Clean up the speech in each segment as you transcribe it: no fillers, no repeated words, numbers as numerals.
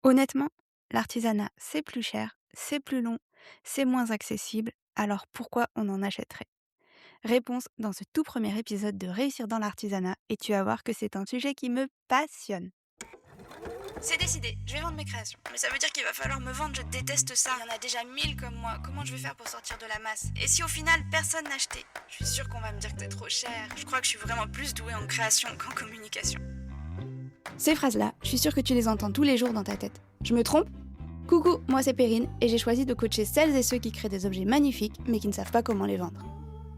Honnêtement, l'artisanat, c'est plus cher, c'est plus long, c'est moins accessible, alors pourquoi on en achèterait? Réponse dans ce tout premier épisode de Réussir dans l'artisanat et tu vas voir que c'est un sujet qui me passionne. C'est décidé, je vais vendre mes créations. Mais ça veut dire qu'il va falloir me vendre, je déteste ça. Il y en a déjà 1000 comme moi. Comment je vais faire pour sortir de la masse? Et si au final personne n'a acheté? Je suis sûre qu'on va me dire que t'es trop cher. Je crois que je suis vraiment plus douée en création qu'en communication. Ces phrases-là, je suis sûre que tu les entends tous les jours dans ta tête. Je me trompe? Coucou, moi c'est Perrine et j'ai choisi de coacher celles et ceux qui créent des objets magnifiques mais qui ne savent pas comment les vendre.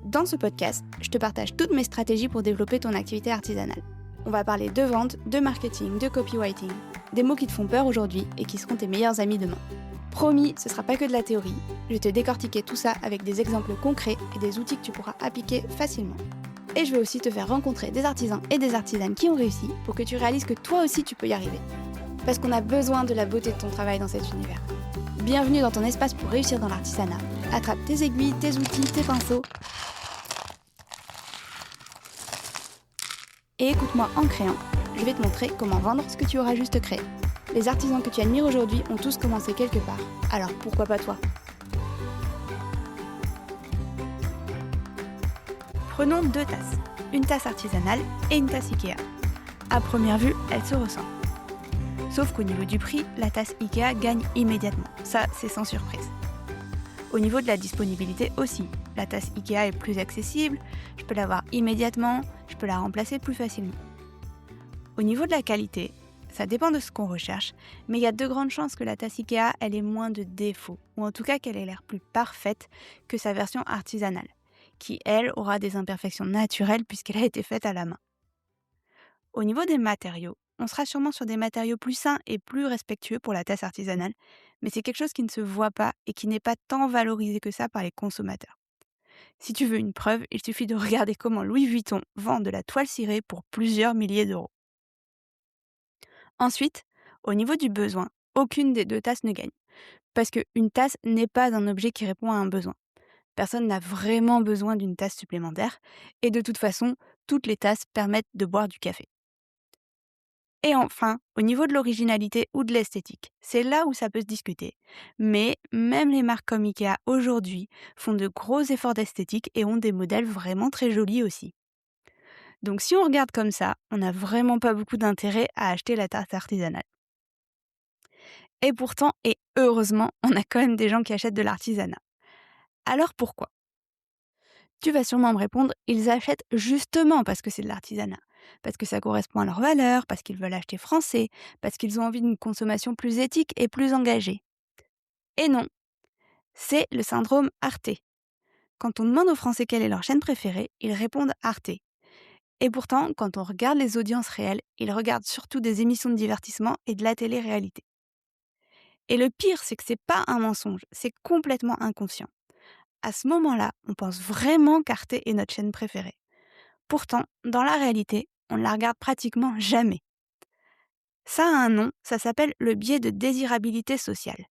Dans ce podcast, je te partage toutes mes stratégies pour développer ton activité artisanale. On va parler de vente, de marketing, de copywriting, des mots qui te font peur aujourd'hui et qui seront tes meilleurs amis demain. Promis, ce sera pas que de la théorie, je vais te décortiquer tout ça avec des exemples concrets et des outils que tu pourras appliquer facilement. Et je vais aussi te faire rencontrer des artisans et des artisanes qui ont réussi pour que tu réalises que toi aussi tu peux y arriver. Parce qu'on a besoin de la beauté de ton travail dans cet univers. Bienvenue dans ton espace pour réussir dans l'artisanat. Attrape tes aiguilles, tes outils, tes pinceaux et écoute-moi en créant. Je vais te montrer comment vendre ce que tu auras juste créé. Les artisans que tu admires aujourd'hui ont tous commencé quelque part. Alors pourquoi pas toi? Prenons deux tasses. Une tasse artisanale et une tasse Ikea. À première vue, elles se ressemblent. Sauf qu'au niveau du prix, la tasse Ikea gagne immédiatement. Ça, c'est sans surprise. Au niveau de la disponibilité aussi. La tasse Ikea est plus accessible, je peux l'avoir immédiatement, je peux la remplacer plus facilement. Au niveau de la qualité, ça dépend de ce qu'on recherche, mais il y a de grandes chances que la tasse Ikea elle ait moins de défauts, ou en tout cas qu'elle ait l'air plus parfaite que sa version artisanale, qui elle aura des imperfections naturelles puisqu'elle a été faite à la main. Au niveau des matériaux, on sera sûrement sur des matériaux plus sains et plus respectueux pour la tasse artisanale, mais c'est quelque chose qui ne se voit pas et qui n'est pas tant valorisé que ça par les consommateurs. Si tu veux une preuve, il suffit de regarder comment Louis Vuitton vend de la toile cirée pour plusieurs milliers d'euros. Ensuite, au niveau du besoin, aucune des deux tasses ne gagne. Parce qu'une tasse n'est pas un objet qui répond à un besoin. Personne n'a vraiment besoin d'une tasse supplémentaire, et de toute façon, toutes les tasses permettent de boire du café. Et enfin, au niveau de l'originalité ou de l'esthétique, c'est là où ça peut se discuter. Mais même les marques comme Ikea aujourd'hui font de gros efforts d'esthétique et ont des modèles vraiment très jolis aussi. Donc si on regarde comme ça, on n'a vraiment pas beaucoup d'intérêt à acheter la tarte artisanale. Et pourtant, et heureusement, on a quand même des gens qui achètent de l'artisanat. Alors pourquoi? Tu vas sûrement me répondre, ils achètent justement parce que c'est de l'artisanat, parce que ça correspond à leurs valeurs, parce qu'ils veulent acheter français, parce qu'ils ont envie d'une consommation plus éthique et plus engagée. Et non, c'est le syndrome Arte. Quand on demande aux Français quelle est leur chaîne préférée, ils répondent Arte. Et pourtant, quand on regarde les audiences réelles, ils regardent surtout des émissions de divertissement et de la télé-réalité. Et le pire, c'est que c'est pas un mensonge, c'est complètement inconscient. À ce moment-là, on pense vraiment qu'Arte est notre chaîne préférée. Pourtant, dans la réalité, on ne la regarde pratiquement jamais. Ça a un nom, ça s'appelle le biais de désirabilité sociale.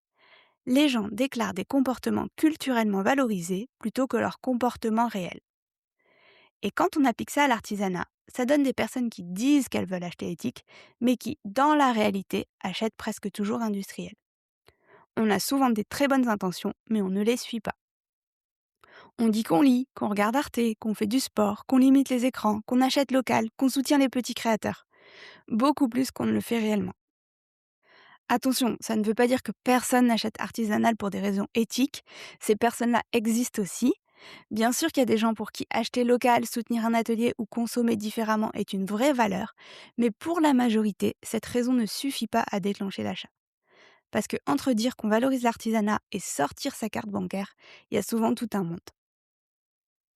Les gens déclarent des comportements culturellement valorisés plutôt que leurs comportements réels. Et quand on applique ça à l'artisanat, ça donne des personnes qui disent qu'elles veulent acheter éthique, mais qui, dans la réalité, achètent presque toujours industriel. On a souvent des très bonnes intentions, mais on ne les suit pas. On dit qu'on lit, qu'on regarde Arte, qu'on fait du sport, qu'on limite les écrans, qu'on achète local, qu'on soutient les petits créateurs. Beaucoup plus qu'on ne le fait réellement. Attention, ça ne veut pas dire que personne n'achète artisanal pour des raisons éthiques. Ces personnes-là existent aussi. Bien sûr qu'il y a des gens pour qui acheter local, soutenir un atelier ou consommer différemment est une vraie valeur, mais pour la majorité, cette raison ne suffit pas à déclencher l'achat. Parce que entre dire qu'on valorise l'artisanat et sortir sa carte bancaire, il y a souvent tout un monde.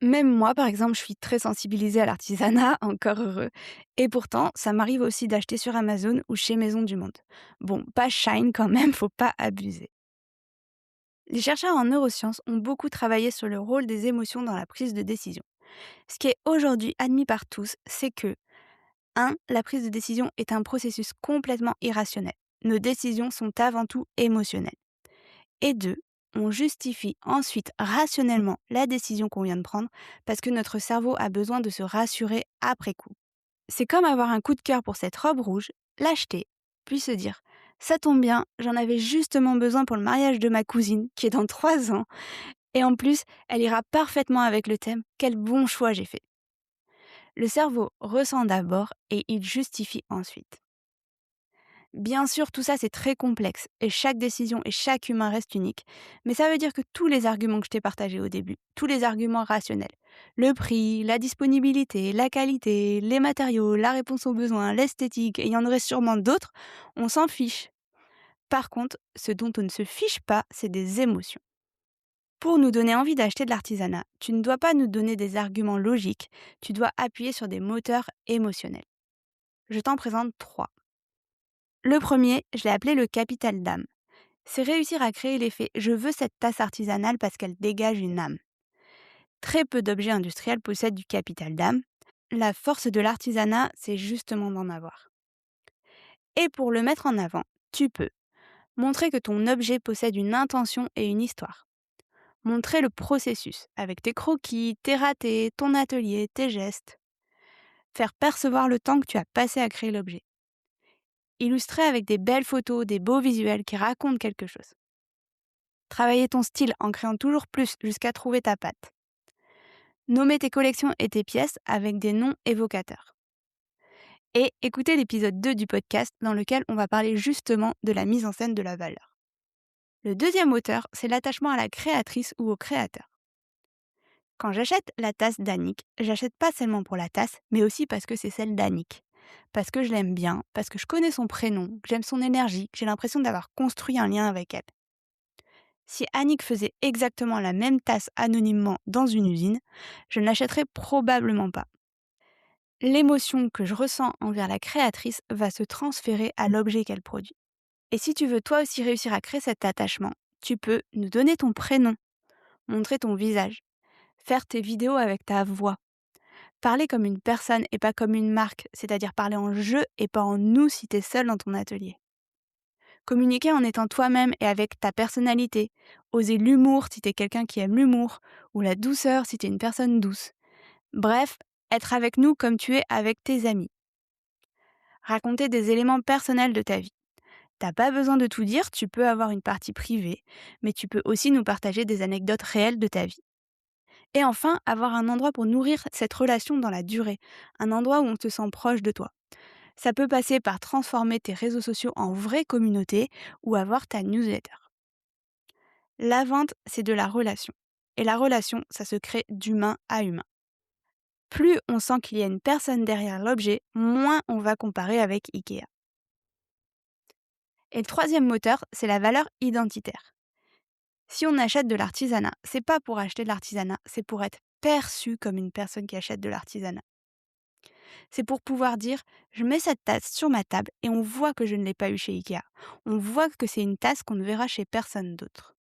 Même moi, par exemple, je suis très sensibilisée à l'artisanat, encore heureux. Et pourtant, ça m'arrive aussi d'acheter sur Amazon ou chez Maison du Monde. Bon, pas Shine quand même, faut pas abuser. Les chercheurs en neurosciences ont beaucoup travaillé sur le rôle des émotions dans la prise de décision. Ce qui est aujourd'hui admis par tous, c'est que 1. La prise de décision est un processus complètement irrationnel. Nos décisions sont avant tout émotionnelles. Et 2. On justifie ensuite rationnellement la décision qu'on vient de prendre parce que notre cerveau a besoin de se rassurer après coup. C'est comme avoir un coup de cœur pour cette robe rouge, l'acheter, puis se dire Ça tombe bien, j'en avais justement besoin pour le mariage de ma cousine, qui est dans 3 ans. Et en plus, elle ira parfaitement avec le thème. Quel bon choix j'ai fait. Le cerveau ressent d'abord et il justifie ensuite. Bien sûr, tout ça c'est très complexe et chaque décision et chaque humain reste unique, mais ça veut dire que tous les arguments que je t'ai partagés au début, tous les arguments rationnels, le prix, la disponibilité, la qualité, les matériaux, la réponse aux besoins, l'esthétique, et il y en aurait sûrement d'autres, on s'en fiche. Par contre, ce dont on ne se fiche pas, c'est des émotions. Pour nous donner envie d'acheter de l'artisanat, tu ne dois pas nous donner des arguments logiques, tu dois appuyer sur des moteurs émotionnels. Je t'en présente 3. Le premier, je l'ai appelé le capital d'âme. C'est réussir à créer l'effet «je veux cette tasse artisanale parce qu'elle dégage une âme». Très peu d'objets industriels possèdent du capital d'âme. La force de l'artisanat, c'est justement d'en avoir. Et pour le mettre en avant, tu peux montrer que ton objet possède une intention et une histoire. Montrer le processus avec tes croquis, tes ratés, ton atelier, tes gestes. Faire percevoir le temps que tu as passé à créer l'objet. Illustrer avec des belles photos, des beaux visuels qui racontent quelque chose. Travailler ton style en créant toujours plus jusqu'à trouver ta patte. Nommer tes collections et tes pièces avec des noms évocateurs. Et écouter l'épisode 2 du podcast dans lequel on va parler justement de la mise en scène de la valeur. Le deuxième moteur, c'est l'attachement à la créatrice ou au créateur. Quand j'achète la tasse d'Annick, j'achète pas seulement pour la tasse, mais aussi parce que c'est celle d'Annick. Parce que je l'aime bien, parce que je connais son prénom, que j'aime son énergie, que j'ai l'impression d'avoir construit un lien avec elle. Si Annick faisait exactement la même tasse anonymement dans une usine, je ne l'achèterais probablement pas. L'émotion que je ressens envers la créatrice va se transférer à l'objet qu'elle produit. Et si tu veux toi aussi réussir à créer cet attachement, tu peux nous donner ton prénom, montrer ton visage, faire tes vidéos avec ta voix, parler comme une personne et pas comme une marque, c'est-à-dire parler en je et pas en nous si t'es seul dans ton atelier. Communiquer en étant toi-même et avec ta personnalité. Oser l'humour si t'es quelqu'un qui aime l'humour, ou la douceur si t'es une personne douce. Bref, être avec nous comme tu es avec tes amis. Raconter des éléments personnels de ta vie. T'as pas besoin de tout dire, tu peux avoir une partie privée, mais tu peux aussi nous partager des anecdotes réelles de ta vie. Et enfin, avoir un endroit pour nourrir cette relation dans la durée, un endroit où on te sent proche de toi. Ça peut passer par transformer tes réseaux sociaux en vraie communauté ou avoir ta newsletter. La vente, c'est de la relation. Et la relation, ça se crée d'humain à humain. Plus on sent qu'il y a une personne derrière l'objet, moins on va comparer avec Ikea. Et le troisième moteur, c'est la valeur identitaire. Si on achète de l'artisanat, c'est pas pour acheter de l'artisanat, c'est pour être perçu comme une personne qui achète de l'artisanat. C'est pour pouvoir dire, je mets cette tasse sur ma table et on voit que je ne l'ai pas eu chez Ikea. On voit que c'est une tasse qu'on ne verra chez personne d'autre.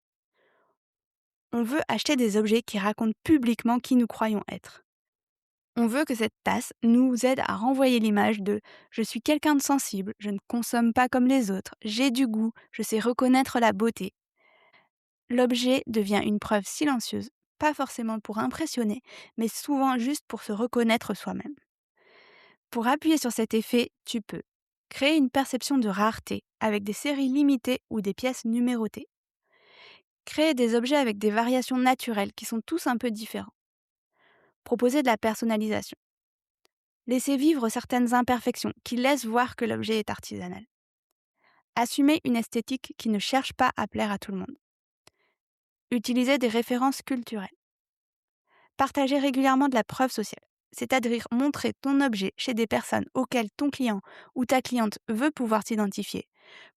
On veut acheter des objets qui racontent publiquement qui nous croyons être. On veut que cette tasse nous aide à renvoyer l'image de «je suis quelqu'un de sensible, je ne consomme pas comme les autres, j'ai du goût, je sais reconnaître la beauté». L'objet devient une preuve silencieuse, pas forcément pour impressionner, mais souvent juste pour se reconnaître soi-même. Pour appuyer sur cet effet, tu peux créer une perception de rareté avec des séries limitées ou des pièces numérotées. Créer des objets avec des variations naturelles qui sont tous un peu différents. Proposer de la personnalisation. Laisser vivre certaines imperfections qui laissent voir que l'objet est artisanal. Assumer une esthétique qui ne cherche pas à plaire à tout le monde. Utiliser des références culturelles. Partager régulièrement de la preuve sociale, c'est-à-dire montrer ton objet chez des personnes auxquelles ton client ou ta cliente veut pouvoir s'identifier,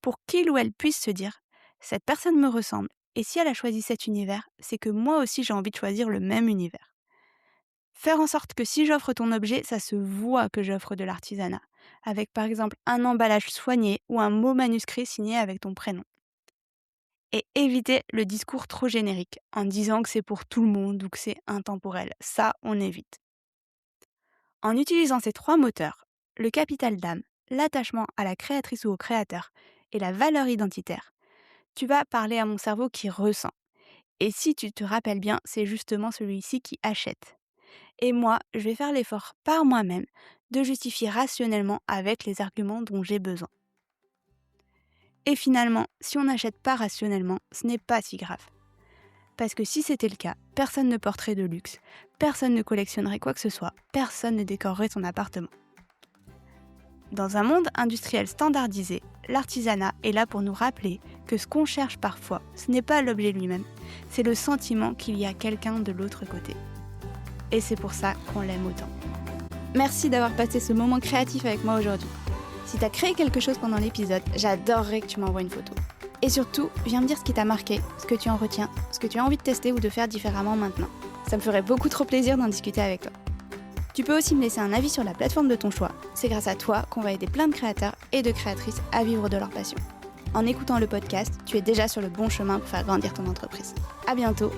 pour qu'il ou elle puisse se dire « cette personne me ressemble, et si elle a choisi cet univers, c'est que moi aussi j'ai envie de choisir le même univers ». Faire en sorte que si j'offre ton objet, ça se voit que j'offre de l'artisanat, avec par exemple un emballage soigné ou un mot manuscrit signé avec ton prénom. Et éviter le discours trop générique, en disant que c'est pour tout le monde ou que c'est intemporel. Ça, on évite. En utilisant ces 3 moteurs, le capital d'âme, l'attachement à la créatrice ou au créateur et la valeur identitaire, tu vas parler à mon cerveau qui ressent. Et si tu te rappelles bien, c'est justement celui-ci qui achète. Et moi, je vais faire l'effort par moi-même de justifier rationnellement avec les arguments dont j'ai besoin. Et finalement, si on n'achète pas rationnellement, ce n'est pas si grave. Parce que si c'était le cas, personne ne porterait de luxe, personne ne collectionnerait quoi que ce soit, personne ne décorerait son appartement. Dans un monde industriel standardisé, l'artisanat est là pour nous rappeler que ce qu'on cherche parfois, ce n'est pas l'objet lui-même, c'est le sentiment qu'il y a quelqu'un de l'autre côté. Et c'est pour ça qu'on l'aime autant. Merci d'avoir passé ce moment créatif avec moi aujourd'hui. Si tu as créé quelque chose pendant l'épisode, j'adorerais que tu m'envoies une photo. Et surtout, viens me dire ce qui t'a marqué, ce que tu en retiens, ce que tu as envie de tester ou de faire différemment maintenant. Ça me ferait beaucoup trop plaisir d'en discuter avec toi. Tu peux aussi me laisser un avis sur la plateforme de ton choix. C'est grâce à toi qu'on va aider plein de créateurs et de créatrices à vivre de leur passion. En écoutant le podcast, tu es déjà sur le bon chemin pour faire grandir ton entreprise. À bientôt